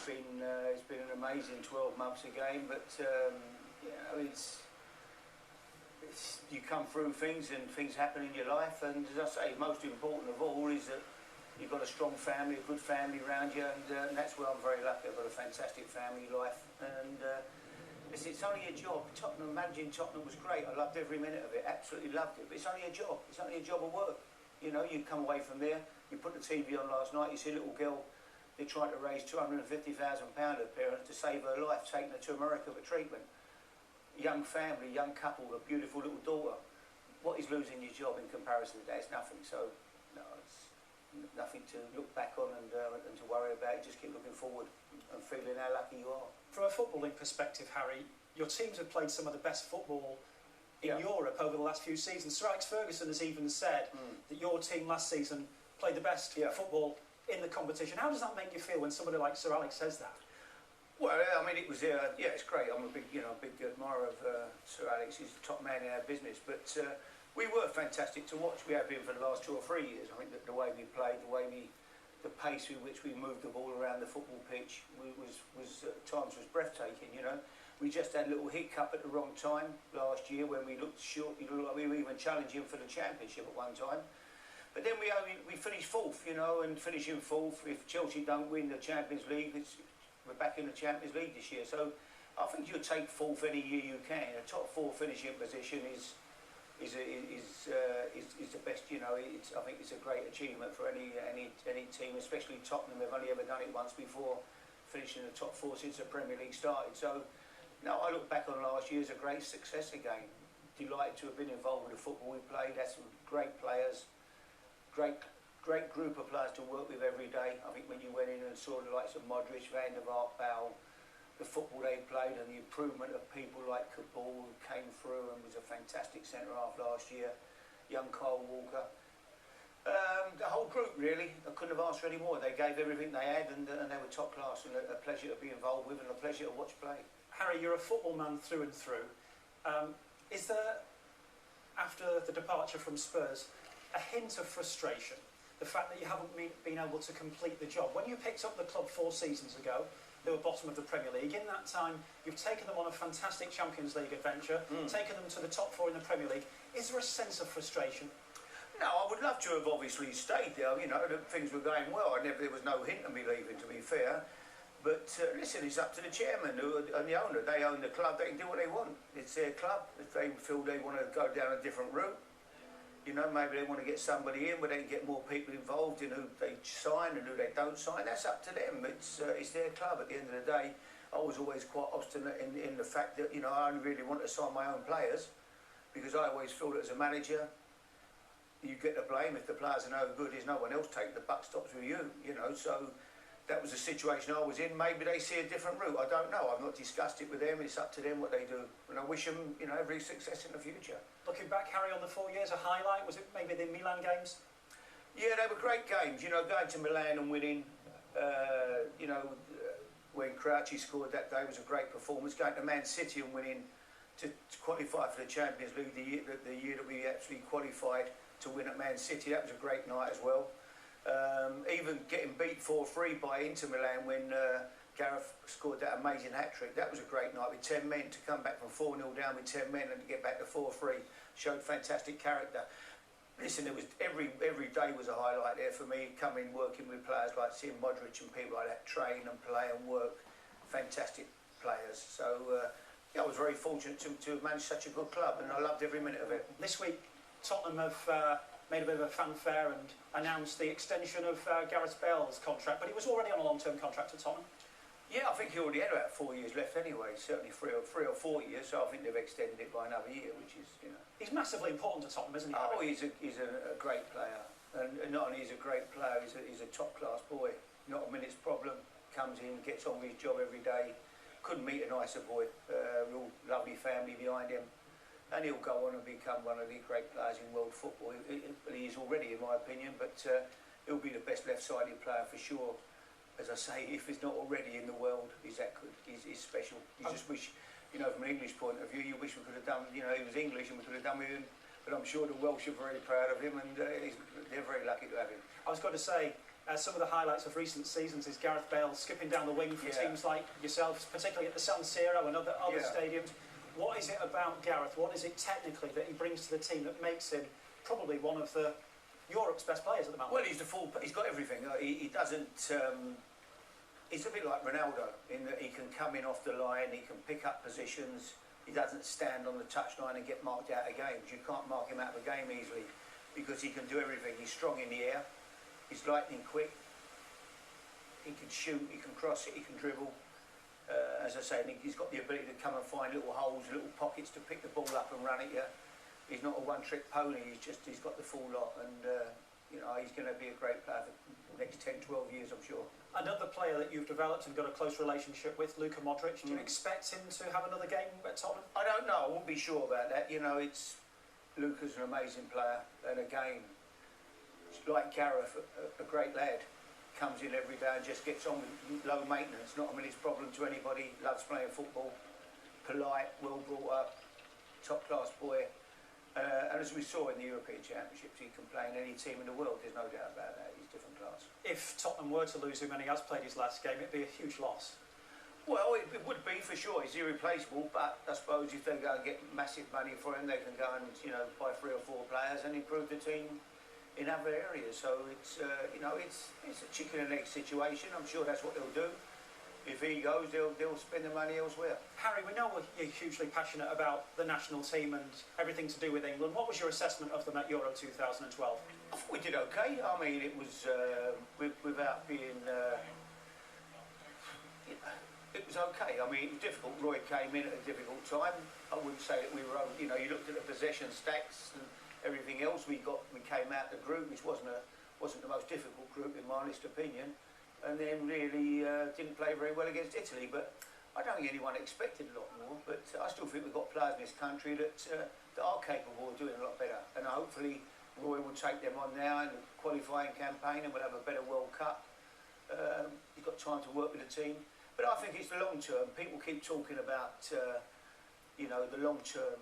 it's been an amazing 12 months again, but you come through things and things happen in your life, and as I say, most important of all is that you've got a strong family, a good family around you, and that's where I'm very lucky. I've got a fantastic family life, and it's only a job. Managing Tottenham was great. I loved every minute of it, absolutely loved it, but it's only a job. It's only a job of work. You know, you come away from there, you put the TV on last night, you see a little girl, they're trying to raise £250,000 her parents to save her life, taking her to America for treatment. Young family, young couple, a beautiful little daughter. What is losing your job in comparison to that? It's nothing. So, no, it's nothing to look back on and to worry about. You just keep looking forward and feeling how lucky you are. From a footballing perspective, Harry, your teams have played some of the best football in Europe over the last few seasons. Sir Alex Ferguson has even said that your team last season played the best football in the competition. How does that make you feel when somebody like Sir Alex says that? Well, I mean, it was it's great. I'm a big admirer of Sir Alex. He's the top man in our business. But we were fantastic to watch. We have been for the last 2 or 3 years. I think that the way we played, the pace with which we moved the ball around the football pitch was at times was breathtaking. You know, we just had a little hiccup at the wrong time last year when we looked short. You know, like we were even challenging for the championship at one time. But then we finished fourth. You know, and finishing fourth, if Chelsea don't win the Champions League, we're back in the Champions League this year, so I think you'll take fourth any year you can. A top 4 finishing position is the best. You know, I think it's a great achievement for any team, especially Tottenham. They've only ever done it once before, finishing in the top 4 since the Premier League started. So, no, I look back on last year as a great success again. Delighted to have been involved with the football we played. Had some great players, great group of players to work with every day. I think when you went in and saw the likes of Modric, Van der Vaart, Bale, the football they played, and the improvement of people like Kabul, who came through and was a fantastic centre-half last year, young Kyle Walker. The whole group, really, I couldn't have asked for any more. They gave everything they had, and they were top class, and a pleasure to be involved with and a pleasure to watch play. Harry, you're a football man through and through. Is there, after the departure from Spurs, a hint of frustration? The fact that you haven't been able to complete the job. When you picked up the club 4 seasons ago, they were bottom of the Premier League. In that time, you've taken them on a fantastic Champions League adventure, taken them to the top 4 in the Premier League. Is there a sense of frustration? No, I would love to have obviously stayed there. You know, things were going well. There was no hint of me leaving, to be fair. But listen, it's up to the chairman and the owner. They own the club. They can do what they want. It's their club. If they feel they want to go down a different route, you know, maybe they want to get somebody in where they can get more people involved in who they sign and who they don't sign. That's up to them. It's their club at the end of the day. I was always quite obstinate in the fact that, you know, I only really want to sign my own players, because I always feel that as a manager, you get the blame. If the players are no good, there's no one else taking the buck stops with you, you know. So that was the situation I was in. Maybe they see a different route. I don't know. I've not discussed it with them. It's up to them what they do. And I wish them, you know, every success in the future. Looking back, Harry, on the 4 years, a highlight, was it maybe the Milan games? Yeah, they were great games. You know, going to Milan and winning, you know, when Crouchy scored that day was a great performance. Going to Man City and winning to qualify for the Champions League the year that we actually qualified to win at Man City, that was a great night as well. Even getting beat 4-3 by Inter Milan when Gareth scored that amazing hat-trick, that was a great night with 10 men. To come back from 4-0 down with 10 men and to get back to 4-3 showed fantastic character. Listen, it was every day was a highlight there for me, working with players like seeing Modric and people like that train and play and work. Fantastic players. So yeah, I was very fortunate to have managed such a good club, and I loved every minute of it. This week, Tottenham have made a bit of a fanfare and announced the extension of Gareth Bale's contract, but he was already on a long-term contract at Tottenham. Yeah, I think he already had about 4 years left anyway, certainly three or 4 years, so I think they've extended it by another year, which is, you know... He's massively important to Tottenham, isn't he? Oh, he's a great player, and not only is he a great player, he's a top-class boy. Not a minute's problem, comes in, gets on with his job every day, couldn't meet a nicer boy, real lovely family behind him, and he'll go on and become one of the great players in world football. He is already, in my opinion, but he'll be the best left-sided player for sure. As I say, if he's not already in the world, he's that good. He's special. You just wish, you know, from an English point of view, you wish we could have done, you know, he was English and we could have done with him. But I'm sure the Welsh are very proud of him, and they're very lucky to have him. I was going to say, Some of the highlights of recent seasons is Gareth Bale skipping down the wing for teams like yourselves, particularly at the San Siro and other stadiums. What is it about Gareth? What is it technically that he brings to the team that makes him probably one of Europe's best players at the moment? Well, he's got everything. He doesn't. He's a bit like Ronaldo in that he can come in off the line, he can pick up positions. He doesn't stand on the touchline and get marked out of games. You can't mark him out of a game easily because he can do everything. He's strong in the air. He's lightning quick. He can shoot. He can cross it. He can dribble. As I say, he's got the ability to come and find little holes, little pockets to pick the ball up and run at you. He's not a one-trick pony. He's got the full lot, and he's going to be a great player for the next 10, 12 years, I'm sure. Another player that you've developed and got a close relationship with, Luka Modric. Do you expect him to have another game at Tottenham? I don't know. I won't be sure about that. Luka's an amazing player, and again, like Gareth, a great lad. Comes in every day and just gets on with low maintenance, not a minute's problem to anybody, loves playing football, polite, well brought up, top class boy. And as we saw in the European Championships, he can play in any team in the world, there's no doubt about that, he's different class. If Tottenham were to lose him and he has played his last game, it'd be a huge loss. Well, it would be for sure, he's irreplaceable, but I suppose if they go and get massive money for him, they can go and buy 3 or 4 players and improve the team in other areas. So it's a chicken and egg situation. I'm sure that's what they'll do. If he goes, they'll spend the money elsewhere. Harry, we know you're hugely passionate about the national team and everything to do with England. What was your assessment of them at Euro 2012? I thought we did okay. I mean, it was without being. It was okay. I mean, it was difficult. Roy came in at a difficult time. I wouldn't say that we were. You looked at the possession stats and everything else. We came out the group, which wasn't the most difficult group in my honest opinion, and then really didn't play very well against Italy. But I don't think anyone expected a lot more. But I still think we've got players in this country that are capable of doing a lot better, and hopefully Roy will take them on now in the qualifying campaign, and we'll have a better World Cup. He's got time to work with the team, but I think it's the long term. People keep talking about the long term.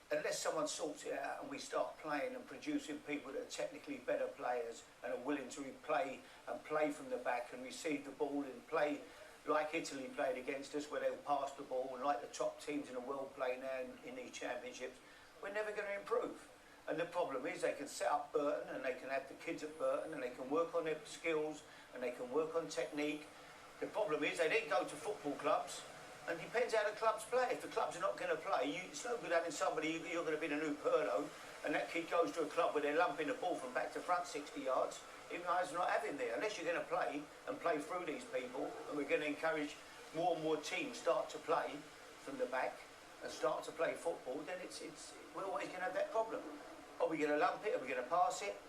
Unless someone sorts it out and we start playing and producing people that are technically better players and are willing to play from the back and receive the ball and play like Italy played against us, where they'll pass the ball, and like the top teams in the world play now in these championships, we're never going to improve. And the problem is they can set up Burton and they can have the kids at Burton and they can work on their skills and they can work on technique. The problem is they then go to football clubs. And it depends how the clubs play. If the clubs are not going to play, it's no good having somebody, you're going to be the new Pirlo, and that kid goes to a club where they're lumping the ball from back to front 60 yards. You guys not have him there. Unless you're going to play and play through these people, and we're going to encourage more and more teams start to play from the back and start to play football, then we're always going to have that problem. Are we going to lump it? Are we going to pass it?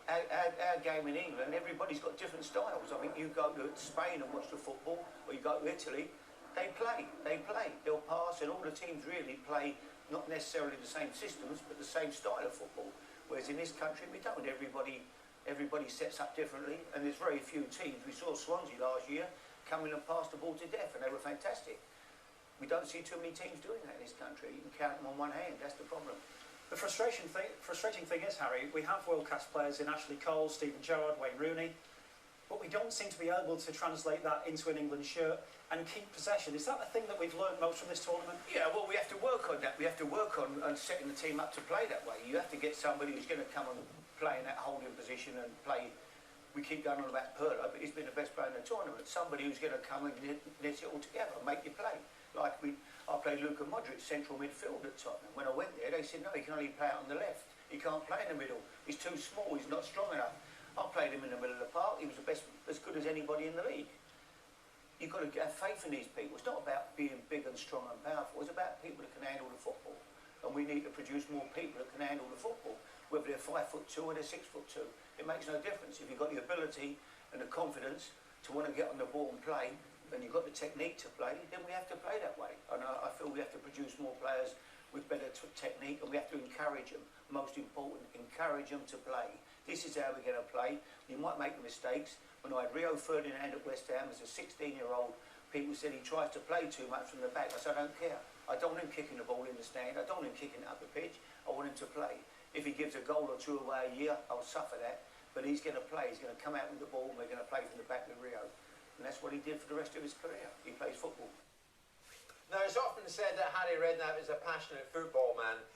Our game in England, everybody's got different styles. I think you go to Spain and watch the football, or you go to Italy, they play, they'll pass, and all the teams really play not necessarily the same systems, but the same style of football. Whereas in this country, we don't. Everybody sets up differently, and there's very few teams. We saw Swansea last year come in and pass the ball to death, and they were fantastic. We don't see too many teams doing that in this country. You can count them on one hand, that's the problem. The frustrating thing is, Harry, we have world-class players in Ashley Cole, Steven Gerrard, Wayne Rooney, but we don't seem to be able to translate that into an England shirt and keep possession. Is that the thing that we've learned most from this tournament? Yeah, well, we have to work on that. We have to work on setting the team up to play that way. You have to get somebody who's going to come and play in that holding position and play. We keep going on about Pirlo, but he's been the best player in the tournament. Somebody who's going to come and knit it all together, make you play. Like I played Luka Modric central midfield at Tottenham. When I went there, they said, no, he can only play out on the left. He can't play in the middle. He's too small, he's not strong enough. I played him in the middle of the park. He was as good as anybody in the league. You've got to have faith in these people. It's not about being big and strong and powerful. It's about people that can handle the football. And we need to produce more people that can handle the football, whether they're 5'2" or they're 6'2". It makes no difference. If you've got the ability and the confidence to want to get on the ball and play, and you've got the technique to play, then we have to play that way. And I feel we have to produce more players with better technique, and we have to encourage them. Most important, encourage them to play. This is how we're going to play. You might make mistakes. When I had Rio Ferdinand at West Ham as a 16-year-old, people said he tries to play too much from the back. I said, I don't care. I don't want him kicking the ball in the stand. I don't want him kicking it up the pitch. I want him to play. If he gives a goal or two away a year, I'll suffer that. but he's going to play. He's going to come out with the ball, and we're going to play from the back of Rio. And that's what he did for the rest of his career. He plays football. Now, it's often said that Harry Redknapp is a passionate football man.